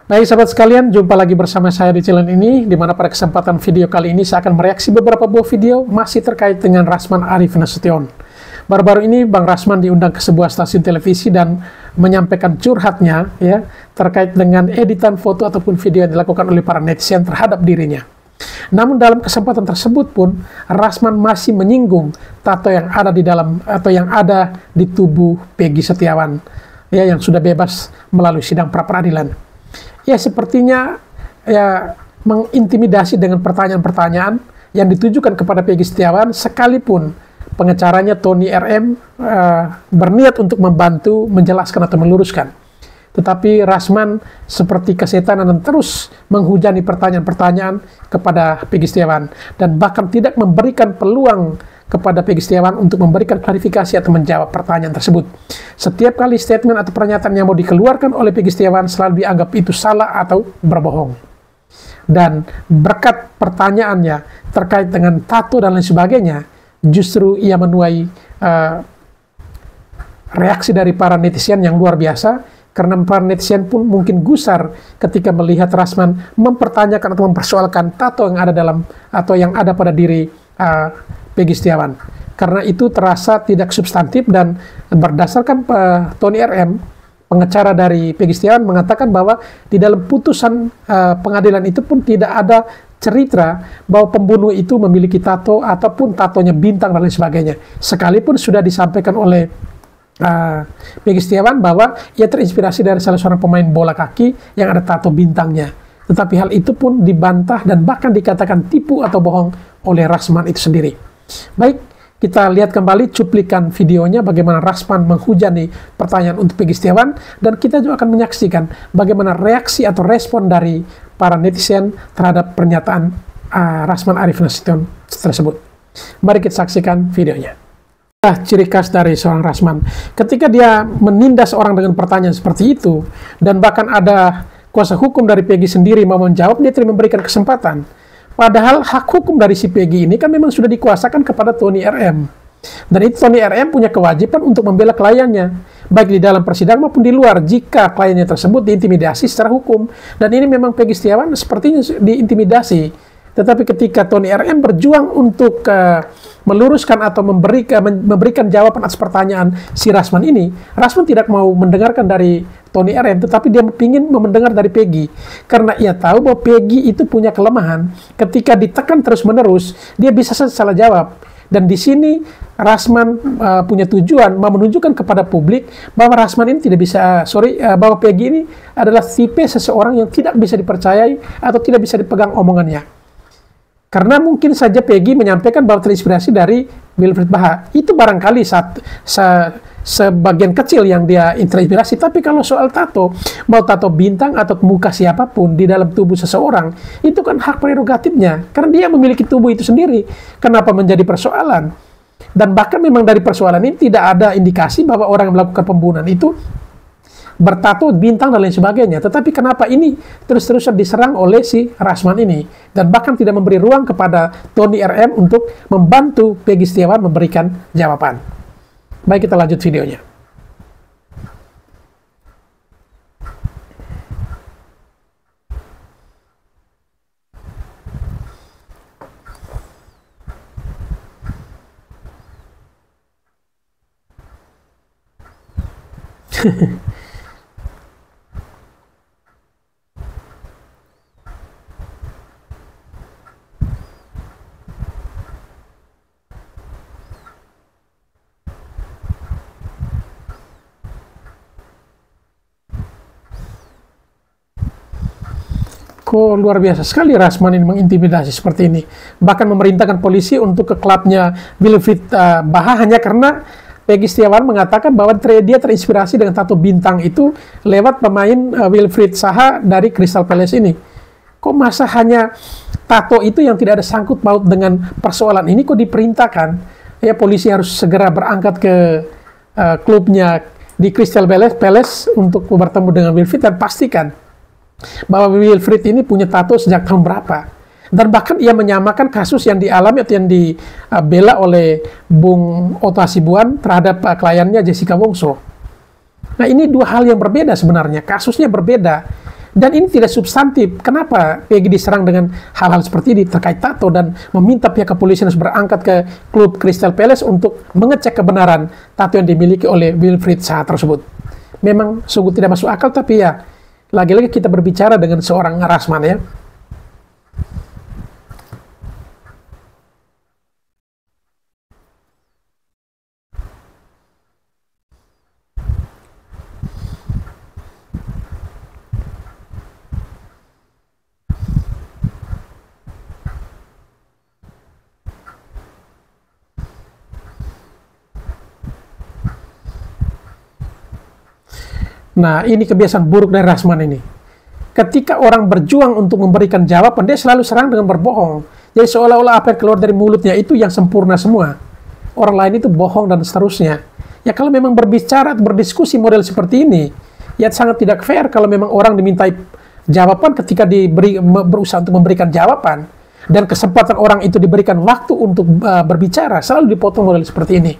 Baik sahabat sekalian, jumpa lagi bersama saya di channel ini, di mana pada kesempatan video kali ini saya akan mereaksi beberapa buah video masih terkait dengan Rasman Arif Nasution. Baru-baru ini Bang Rasman diundang ke sebuah stasiun televisi dan menyampaikan curhatnya ya terkait dengan editan foto ataupun video yang dilakukan oleh para netizen terhadap dirinya. Namun dalam kesempatan tersebut pun Rasman masih menyinggung tato yang ada di dalam atau yang ada di tubuh Peggy Setiawan ya, yang sudah bebas melalui sidang pra peradilan. Ya sepertinya ya mengintimidasi dengan pertanyaan-pertanyaan yang ditujukan kepada Peggy Setiawan, sekalipun pengacaranya Tony RM berniat untuk membantu menjelaskan atau meluruskan. Tetapi Rasman seperti kesetanan dan terus menghujani pertanyaan-pertanyaan kepada Peggy Setiawan dan bahkan tidak memberikan peluang kepada Peggy Setiawan untuk memberikan klarifikasi atau menjawab pertanyaan tersebut. Setiap kali statement atau pernyataan yang mau dikeluarkan oleh Peggy Setiawan selalu dianggap itu salah atau berbohong. Dan berkat pertanyaannya terkait dengan tato dan lain sebagainya, justru ia menuai reaksi dari para netizen yang luar biasa, karena para netizen pun mungkin gusar ketika melihat Rasman mempertanyakan atau mempersoalkan tato yang ada dalam atau yang ada pada diri Peggy Setiawan. Karena itu terasa tidak substantif dan berdasarkan Tony RM, pengacara dari Peggy Setiawan, mengatakan bahwa di dalam putusan pengadilan itu pun tidak ada cerita bahwa pembunuh itu memiliki tato ataupun tatonya bintang dan lain sebagainya. Sekalipun sudah disampaikan oleh Peggy Setiawan bahwa ia terinspirasi dari salah seorang pemain bola kaki yang ada tato bintangnya. Tetapi hal itu pun dibantah dan bahkan dikatakan tipu atau bohong oleh Rasman itu sendiri. Baik, kita lihat kembali cuplikan videonya bagaimana Rasman menghujani pertanyaan untuk Peggy Setiawan, dan kita juga akan menyaksikan bagaimana reaksi atau respon dari para netizen terhadap pernyataan Rasman Arif Nasution tersebut. Mari kita saksikan videonya. Ciri khas dari seorang Rasman, ketika dia menindas orang dengan pertanyaan seperti itu, dan bahkan ada kuasa hukum dari Peggy sendiri mau menjawab, dia tidak memberikan kesempatan. Padahal hak hukum dari si Peggy ini kan memang sudah dikuasakan kepada Tony RM. Dan itu Tony RM punya kewajiban untuk membela kliennya, baik di dalam persidangan maupun di luar, jika kliennya tersebut diintimidasi secara hukum. Dan ini memang Peggy Setiawan sepertinya diintimidasi. Tetapi ketika Tony RM berjuang untuk meluruskan atau memberikan jawaban atas pertanyaan si Rasman ini, Rasman tidak mau mendengarkan dari Tony RM, tetapi dia ingin mendengar dari Peggy. Karena ia tahu bahwa Peggy itu punya kelemahan, ketika ditekan terus-menerus, dia bisa salah jawab. Dan di sini Rasman punya tujuan mau menunjukkan kepada publik bahwa Rasman ini tidak bisa, bahwa Peggy ini adalah tipe seseorang yang tidak bisa dipercayai atau tidak bisa dipegang omongannya. Karena mungkin saja Peggy menyampaikan bahwa terinspirasi dari Wilfried Zaha. Itu barangkali sebagian kecil yang dia terinspirasi. Tapi kalau soal tato, mau tato bintang atau muka siapapun di dalam tubuh seseorang, itu kan hak prerogatifnya. Karena dia memiliki tubuh itu sendiri. Kenapa menjadi persoalan? Dan bahkan memang dari persoalan ini tidak ada indikasi bahwa orang yang melakukan pembunuhan itu bertato bintang dan lain sebagainya. Tetapi kenapa ini terus-terusan diserang oleh si Rasman ini, dan bahkan tidak memberi ruang kepada Tony RM untuk membantu Peggy Setiawan memberikan jawaban. Baik, kita lanjut videonya. Kok luar biasa sekali Rasman ini mengintimidasi seperti ini. Bahkan memerintahkan polisi untuk ke klubnya Wilfried Zaha hanya karena Peggy Setiawan mengatakan bahwa dia terinspirasi dengan tato bintang itu lewat pemain Wilfried Zaha dari Crystal Palace ini. Kok masa hanya tato itu yang tidak ada sangkut paut dengan persoalan ini kok diperintahkan? Ya, polisi harus segera berangkat ke klubnya di Crystal Palace untuk bertemu dengan Wilfried dan pastikan bahwa Wilfried ini punya tato sejak tahun berapa. Dan bahkan ia menyamakan kasus yang dialami atau yang dibela oleh Bung Otto Hasibuan terhadap kliennya Jessica Wongso. Nah, ini dua hal yang berbeda sebenarnya, kasusnya berbeda. Dan ini tidak substantif. Kenapa Peggy diserang dengan hal-hal seperti ini terkait tato dan meminta pihak kepolisian harus berangkat ke klub Crystal Palace untuk mengecek kebenaran tato yang dimiliki oleh Wilfried Zaha tersebut. Memang sungguh tidak masuk akal, tapi ya lagi-lagi kita berbicara dengan seorang Rasman ya. Nah, ini kebiasaan buruk dari Rasman ini. Ketika orang berjuang untuk memberikan jawaban, dia selalu serang dengan berbohong. Jadi seolah-olah apa yang keluar dari mulutnya itu yang sempurna semua. Orang lain itu bohong dan seterusnya. Ya kalau memang berbicara, berdiskusi model seperti ini, ya sangat tidak fair kalau memang orang dimintai jawaban ketika berusaha untuk memberikan jawaban. Dan kesempatan orang itu diberikan waktu untuk berbicara, selalu dipotong model seperti ini.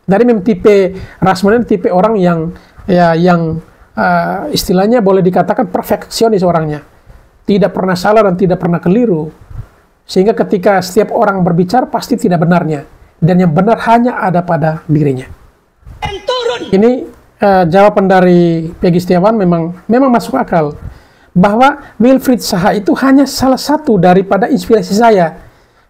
Dari memang tipe Rasman ini tipe orang yang istilahnya boleh dikatakan perfeksionis orangnya, tidak pernah salah dan tidak pernah keliru, sehingga ketika setiap orang berbicara pasti tidak benarnya, dan yang benar hanya ada pada dirinya. Ini jawaban dari Peggy Setiawan memang masuk akal, bahwa Wilfried Zaha itu hanya salah satu daripada inspirasi saya,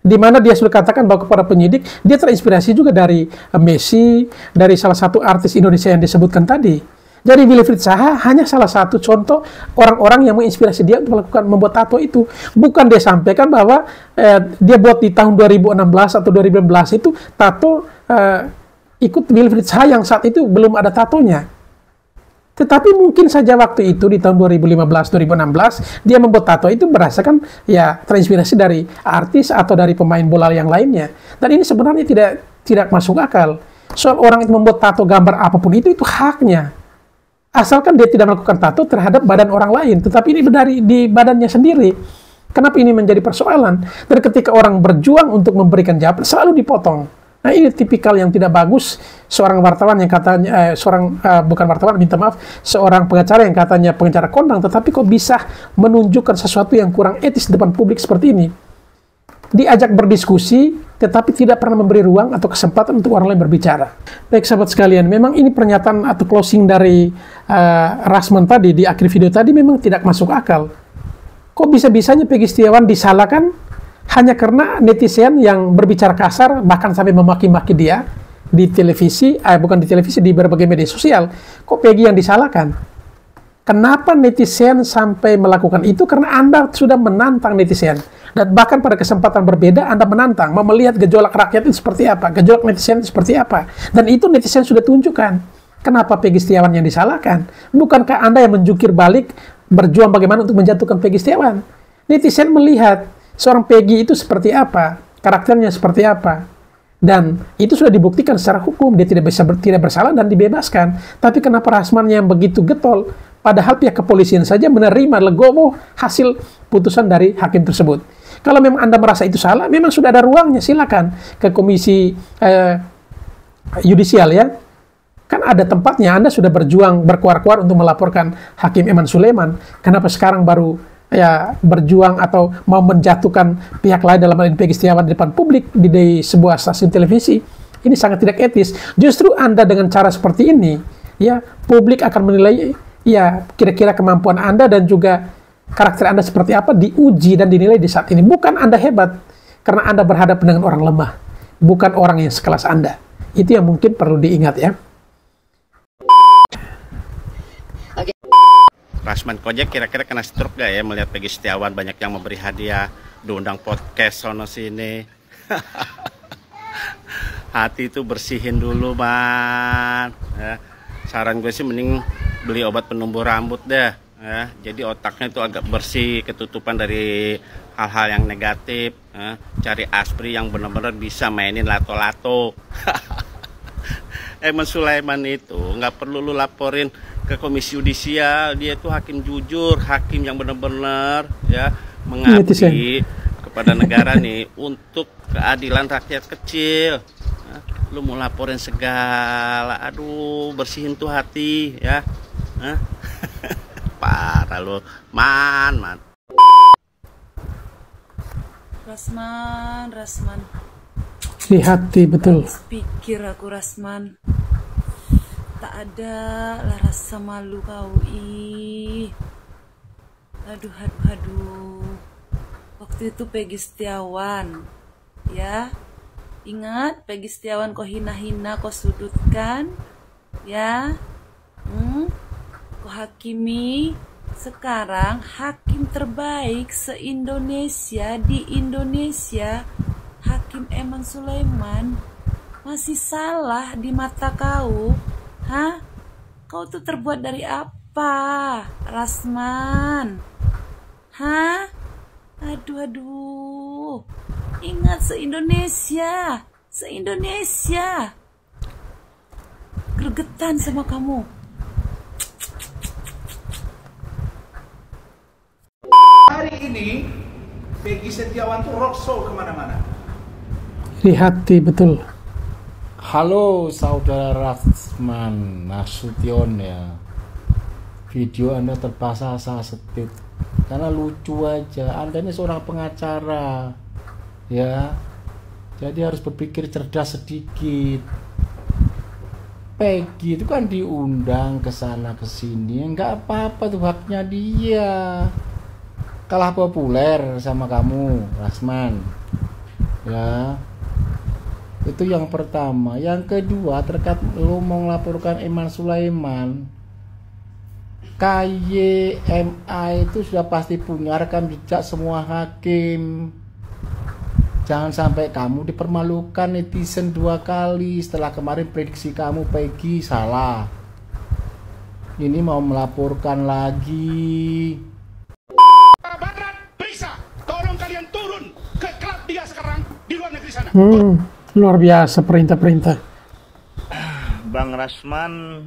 di mana dia sudah katakan bahwa kepada penyidik dia terinspirasi juga dari Messi, dari salah satu artis Indonesia yang disebutkan tadi. Jadi Wilfried Zaha hanya salah satu contoh orang-orang yang menginspirasi dia untuk membuat tato itu. Bukan dia sampaikan bahwa dia buat di tahun 2016 atau 2015 itu tato ikut Wilfried Zaha yang saat itu belum ada tatonya. Tetapi mungkin saja waktu itu di tahun 2015-2016 dia membuat tato itu berdasarkan ya terinspirasi dari artis atau dari pemain bola yang lainnya. Dan ini sebenarnya tidak masuk akal. Soal orang itu membuat tato gambar apapun itu haknya. Asalkan dia tidak melakukan tato terhadap badan orang lain, tetapi ini dari di badannya sendiri. Kenapa ini menjadi persoalan? Dan ketika orang berjuang untuk memberikan jawaban selalu dipotong. Nah, ini tipikal yang tidak bagus. Seorang wartawan yang katanya, bukan wartawan, minta maaf, seorang pengacara yang katanya pengacara kondang, tetapi kok bisa menunjukkan sesuatu yang kurang etis di depan publik seperti ini. Diajak berdiskusi, tetapi tidak pernah memberi ruang atau kesempatan untuk orang lain berbicara. Baik sahabat sekalian, memang ini pernyataan atau closing dari Rasman tadi, di akhir video tadi memang tidak masuk akal. Kok bisa-bisanya Peggy Setiawan disalahkan hanya karena netizen yang berbicara kasar, bahkan sampai memaki-maki dia di televisi, bukan di televisi, di berbagai media sosial. Kok Peggy yang disalahkan? Kenapa netizen sampai melakukan itu? Karena Anda sudah menantang netizen. Dan bahkan pada kesempatan berbeda, Anda menantang, mau melihat gejolak rakyat itu seperti apa, gejolak netizen itu seperti apa. Dan itu netizen sudah tunjukkan. Kenapa Peggy Setiawan yang disalahkan? Bukankah Anda yang menjungkir balik, berjuang bagaimana untuk menjatuhkan Peggy Setiawan? Netizen melihat seorang Peggy itu seperti apa, karakternya seperti apa, dan itu sudah dibuktikan secara hukum, dia tidak bersalah dan dibebaskan. Tapi kenapa Rasman yang begitu getol, padahal pihak kepolisian saja menerima legowo hasil putusan dari hakim tersebut. Kalau memang Anda merasa itu salah, memang sudah ada ruangnya, silakan ke komisi yudisial ya. Kan ada tempatnya, Anda sudah berjuang berkuar-kuar untuk melaporkan Hakim Eman Sulaiman. Kenapa sekarang baru berjuang atau mau menjatuhkan pihak lain dalam hal ini Peggy Setiawan di depan publik di sebuah stasiun televisi? Ini sangat tidak etis. Justru Anda dengan cara seperti ini, ya publik akan menilai ya kira-kira kemampuan Anda dan juga karakter Anda seperti apa diuji dan dinilai di saat ini. Bukan Anda hebat karena Anda berhadapan dengan orang lemah, bukan orang yang sekelas Anda. Itu yang mungkin perlu diingat ya. Rasman Kojek kira-kira kena stroke gak ya melihat Peggy Setiawan banyak yang memberi hadiah, diundang podcast sono sini. Hati itu bersihin dulu man ya. Saran gue sih mending beli obat penumbuh rambut deh ya. Jadi otaknya itu agak bersih, ketutupan dari hal-hal yang negatif ya. Cari aspri yang benar-benar bisa mainin lato-lato. Eman Sulaiman itu nggak perlu lu laporin ke komisi yudisial, dia itu hakim jujur, hakim yang benar-benar ya mengabdi kepada negara nih untuk keadilan rakyat kecil. Nah, lu mau laporin segala, aduh bersihin tuh hati ya. parah lu. Man. Rasman. Di hati betul. Pikir aku Rasman. Tak ada lah rasa malu kau. Aduh. Waktu itu Peggy Setiawan. Ya. Ingat Peggy Setiawan kau hina-hina, kau sudutkan. Ya. Kau hakimi. Sekarang hakim terbaik se-Indonesia, di Indonesia, Hakim Eman Sulaiman, masih salah di mata kau. Hah? Kau tuh terbuat dari apa, Rasman? Hah? Aduh. Ingat se-Indonesia. Gregetan sama kamu. Hari ini Peggy Setiawan tuh roadshow kemana-mana. Di hati betul. Halo saudara Rasman Nasution ya. Video Anda terpaksa saya setit karena lucu aja. Anda ini seorang pengacara ya, jadi harus berpikir cerdas sedikit. Peggy itu kan diundang ke sana ke sini, nggak apa-apa tuh, haknya dia. Kalah populer sama kamu, Rasman. Ya. Itu yang pertama. Yang kedua, terkait lu mau melaporkan Eman Sulaiman, KYMA itu sudah pasti punya rekam jejak semua hakim. Jangan sampai kamu dipermalukan netizen 2 kali setelah kemarin prediksi kamu Peggy salah. Ini mau melaporkan lagi. Turun ke klub dia sekarang di luar negeri sana. Luar biasa perintah-perintah. Bang Rasman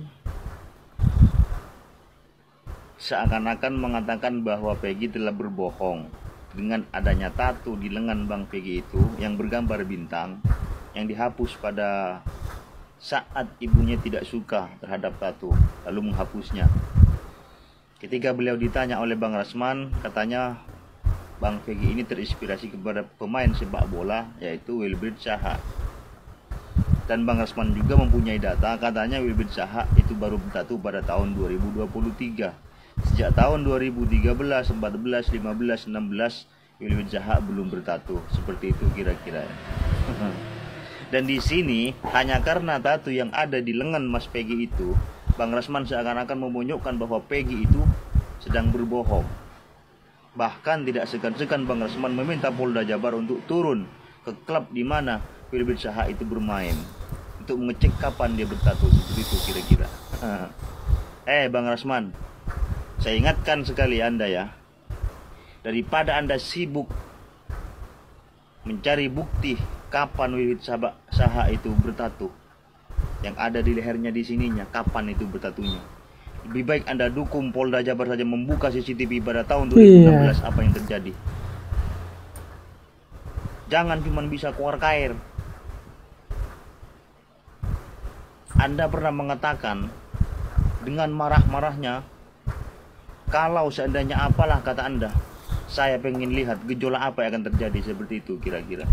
seakan-akan mengatakan bahwa Peggy telah berbohong dengan adanya tato di lengan Bang Peggy itu yang bergambar bintang yang dihapus pada saat ibunya tidak suka terhadap tato lalu menghapusnya. Ketika beliau ditanya oleh Bang Rasman, katanya Bang Peggy ini terinspirasi kepada pemain sepak bola yaitu Wilfried Zaha. Dan Bang Rasman juga mempunyai data, katanya Wilfried Zaha itu baru bertatu pada tahun 2023. Sejak tahun 2013, 14, 15, 16 Wilfried Zaha belum bertatu. Seperti itu kira-kira. Dan di sini hanya karena tatu yang ada di lengan Mas Peggy itu, Bang Rasman seakan-akan menunjukkan bahwa Peggy itu sedang berbohong. Bahkan tidak segan-segan Bang Rasman meminta Polda Jabar untuk turun ke klub di mana Wilfried Zaha itu bermain untuk mengecek kapan dia bertato. Seperti itu kira-kira. Bang Rasman, saya ingatkan sekali Anda ya, daripada Anda sibuk mencari bukti kapan Wilfried Zaha itu bertato, yang ada di lehernya di sininya, kapan itu bertatunya, lebih baik Anda dukung Polda Jabar saja membuka CCTV pada tahun 2016 apa yang terjadi. Jangan cuma bisa keluar kair. Anda pernah mengatakan dengan marah-marahnya, kalau seandainya apalah kata Anda, saya pengen lihat gejolak apa yang akan terjadi. Seperti itu kira-kira.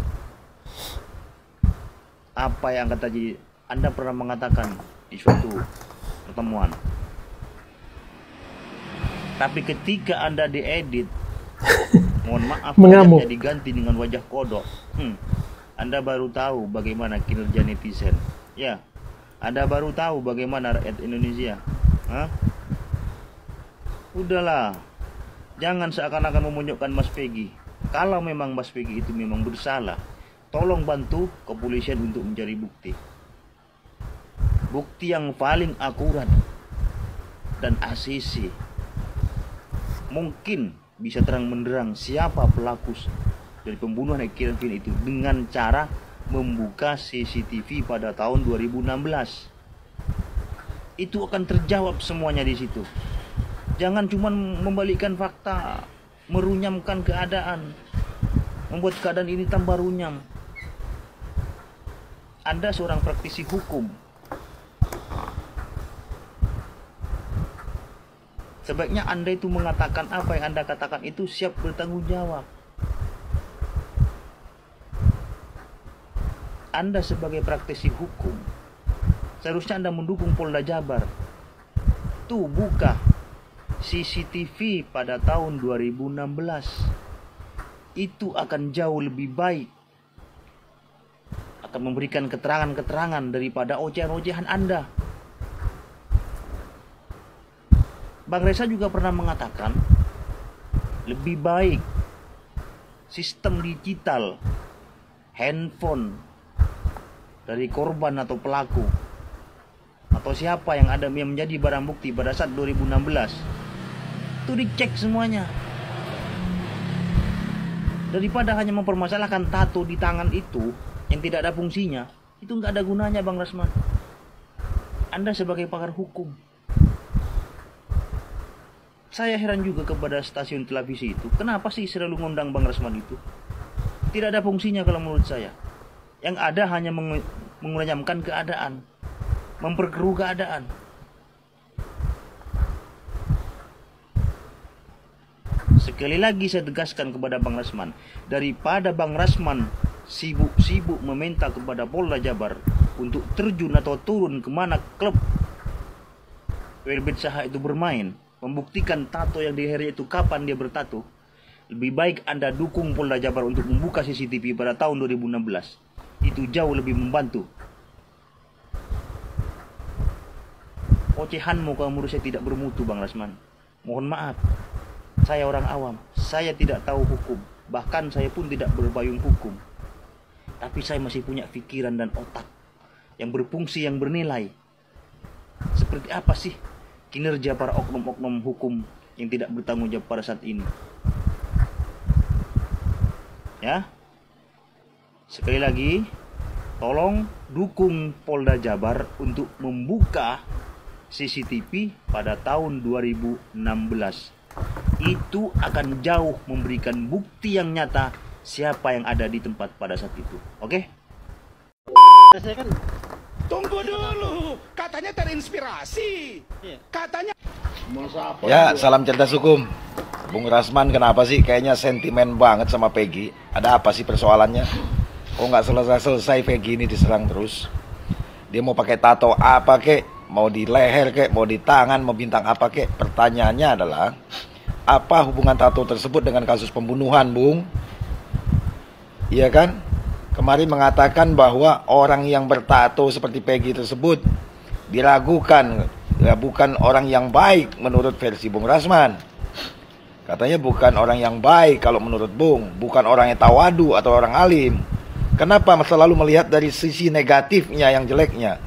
Apa yang akan terjadi? Anda pernah mengatakan di suatu pertemuan. Tapi ketika Anda diedit, mohon maaf, wajahnya diganti dengan wajah kodok, Anda baru tahu bagaimana kinerja netizen. Ya, Anda baru tahu bagaimana rakyat Indonesia. Udahlah, jangan seakan-akan memunjukkan Mas Peggy. Kalau memang Mas Peggy itu memang bersalah, tolong bantu kepolisian untuk mencari bukti. Bukti yang paling akurat dan ACC. Mungkin bisa terang menderang siapa pelaku dari pembunuhan Eki Ranfin itu dengan cara membuka CCTV pada tahun 2016. Itu akan terjawab semuanya di situ. Jangan cuma membalikkan fakta, merunyamkan keadaan, membuat keadaan ini tambah runyam. Anda seorang praktisi hukum. Sebaiknya Anda itu mengatakan apa yang Anda katakan itu siap bertanggung jawab. Anda sebagai praktisi hukum, seharusnya Anda mendukung Polda Jabar. Tuh buka CCTV pada tahun 2016. Itu akan jauh lebih baik. Akan memberikan keterangan-keterangan daripada ocehan-ocehan Anda. Bang Reza juga pernah mengatakan lebih baik sistem digital handphone dari korban atau pelaku atau siapa yang ada yang menjadi barang bukti pada saat 2016 itu dicek semuanya, daripada hanya mempermasalahkan tato di tangan itu yang tidak ada fungsinya. Itu nggak ada gunanya, Bang Rasman. Anda sebagai pakar hukum, saya heran juga kepada stasiun televisi itu. Kenapa sih selalu ngundang Bang Rasman itu? Tidak ada fungsinya kalau menurut saya. Yang ada hanya mengunyamkan keadaan, memperkeruh keadaan. Sekali lagi saya tegaskan kepada Bang Rasman, daripada Bang Rasman sibuk-sibuk meminta kepada Polda Jabar untuk terjun atau turun kemana klub Wilbit Saha itu bermain, membuktikan tato yang di lehernya itu kapan dia bertato, lebih baik Anda dukung Polda Jabar untuk membuka CCTV pada tahun 2016. Itu jauh lebih membantu. Ocehanmu kalau menurut saya tidak bermutu, Bang Rasman. Mohon maaf, saya orang awam, saya tidak tahu hukum, bahkan saya pun tidak berpayung hukum. Tapi saya masih punya pikiran dan otak yang berfungsi, yang bernilai. Seperti apa sih kinerja para oknum-oknum hukum yang tidak bertanggung jawab pada saat ini? Ya, sekali lagi, tolong dukung Polda Jabar untuk membuka CCTV pada tahun 2016. Itu akan jauh memberikan bukti yang nyata siapa yang ada di tempat pada saat itu. Oke? Tunggu dulu, katanya terinspirasi. Katanya. Ya, salam cerdas hukum. Bung Rasman kenapa sih kayaknya sentimen banget sama Peggy? Ada apa sih persoalannya? Kok nggak selesai-selesai Peggy ini diserang terus? Dia mau pakai tato apa kek? Mau di leher kek? Mau di tangan? Mau bintang apa kek? Pertanyaannya adalah, apa hubungan tato tersebut dengan kasus pembunuhan, Bung? Iya kan? Kemarin mengatakan bahwa orang yang bertato seperti Peggy tersebut diragukan, ya bukan orang yang baik menurut versi Bung Rasman. Katanya bukan orang yang baik kalau menurut Bung, bukan orang yang tawadu atau orang alim. Kenapa selalu melihat dari sisi negatifnya, yang jeleknya?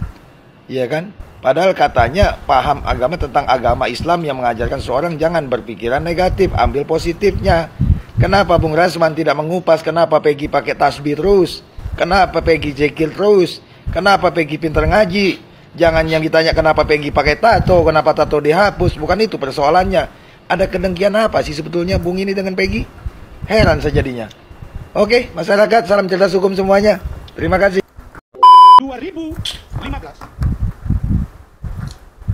Iya kan? Padahal katanya paham agama tentang agama Islam yang mengajarkan seorang jangan berpikiran negatif, ambil positifnya. Kenapa Bung Rasman tidak mengupas kenapa Peggy pakai tasbih terus? Kenapa Peggy jekil terus? Kenapa Peggy pintar ngaji? Jangan yang ditanya kenapa Peggy pakai tato, kenapa tato dihapus. Bukan itu persoalannya. Ada kedengkian apa sih sebetulnya Bung ini dengan Peggy? Heran saya jadinya. Oke, masyarakat, salam cerdas hukum semuanya. Terima kasih.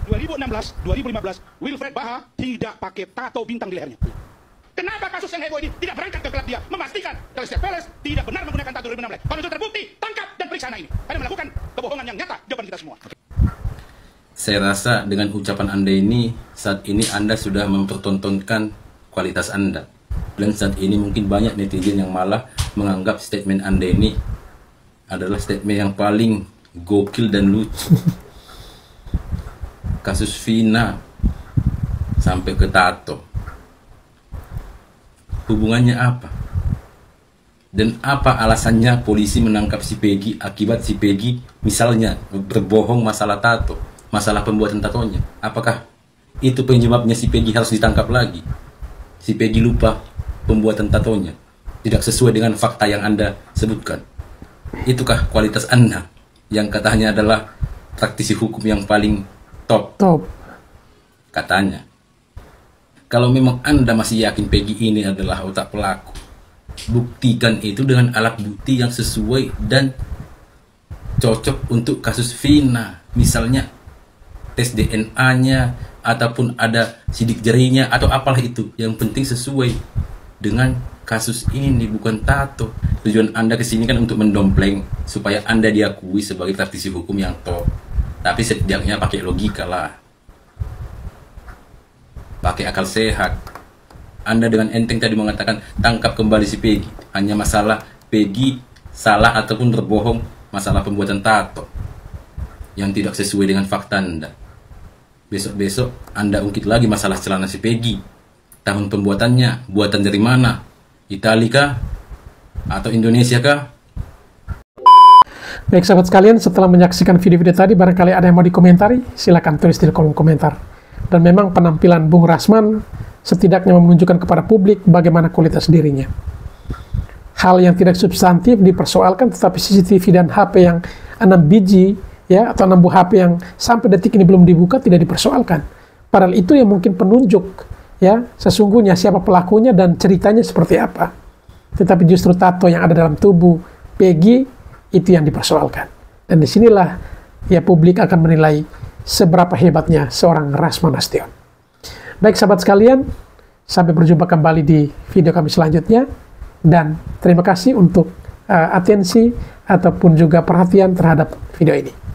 2015, Wilfred Baha tidak pakai tato bintang di lehernya. Kenapa kasus yang heboh ini tidak berangkat ke klub dia, memastikan kalau Setiap Peles tidak benar menggunakan tato 2016. Kalau itu terbukti, tangkap dan periksa anak ini. Anda melakukan kebohongan yang nyata di depan kita semua. Saya rasa dengan ucapan Anda ini, saat ini Anda sudah mempertontonkan kualitas Anda. Dan saat ini mungkin banyak netizen yang malah menganggap statement Anda ini adalah statement yang paling gokil dan lucu. Kasus Vina sampai ke tato. Hubungannya apa? Dan apa alasannya polisi menangkap si Peggy akibat si Peggy misalnya berbohong masalah tato, masalah pembuatan tatonya? Apakah itu penyebabnya si Peggy harus ditangkap lagi? Si Peggy lupa pembuatan tatonya, tidak sesuai dengan fakta yang Anda sebutkan. Itukah kualitas Anda yang katanya adalah praktisi hukum yang paling top? Katanya. Kalau memang Anda masih yakin Peggy ini adalah otak pelaku, buktikan itu dengan alat bukti yang sesuai dan cocok untuk kasus Vina. Misalnya tes DNA-nya ataupun ada sidik jarinya atau apalah itu, yang penting sesuai dengan kasus ini, bukan tato. Tujuan Anda kesini kan untuk mendompleng supaya Anda diakui sebagai praktisi hukum yang top, tapi setidaknya pakai logika lah, pakai akal sehat. Anda dengan enteng tadi mengatakan tangkap kembali si Peggy, hanya masalah Peggy salah ataupun berbohong masalah pembuatan tato yang tidak sesuai dengan fakta Anda. Besok-besok Anda ungkit lagi masalah celana si Peggy. Tahun pembuatannya, buatan dari mana? Italia kah? Atau Indonesia kah? Baik sahabat sekalian, setelah menyaksikan video-video tadi, barangkali ada yang mau dikomentari, silakan tulis di kolom komentar. Dan memang penampilan Bung Rasman setidaknya menunjukkan kepada publik bagaimana kualitas dirinya. Hal yang tidak substantif dipersoalkan, tetapi CCTV dan HP yang 6 biji, ya, atau 6 buah HP yang sampai detik ini belum dibuka tidak dipersoalkan. Padahal itu yang mungkin penunjuk, ya, sesungguhnya siapa pelakunya dan ceritanya seperti apa. Tetapi justru tato yang ada dalam tubuh Peggy itu yang dipersoalkan. Dan disinilah ya publik akan menilai seberapa hebatnya seorang Rasman Nasution. Baik sahabat sekalian, sampai berjumpa kembali di video kami selanjutnya. Dan terima kasih untuk atensi ataupun juga perhatian terhadap video ini.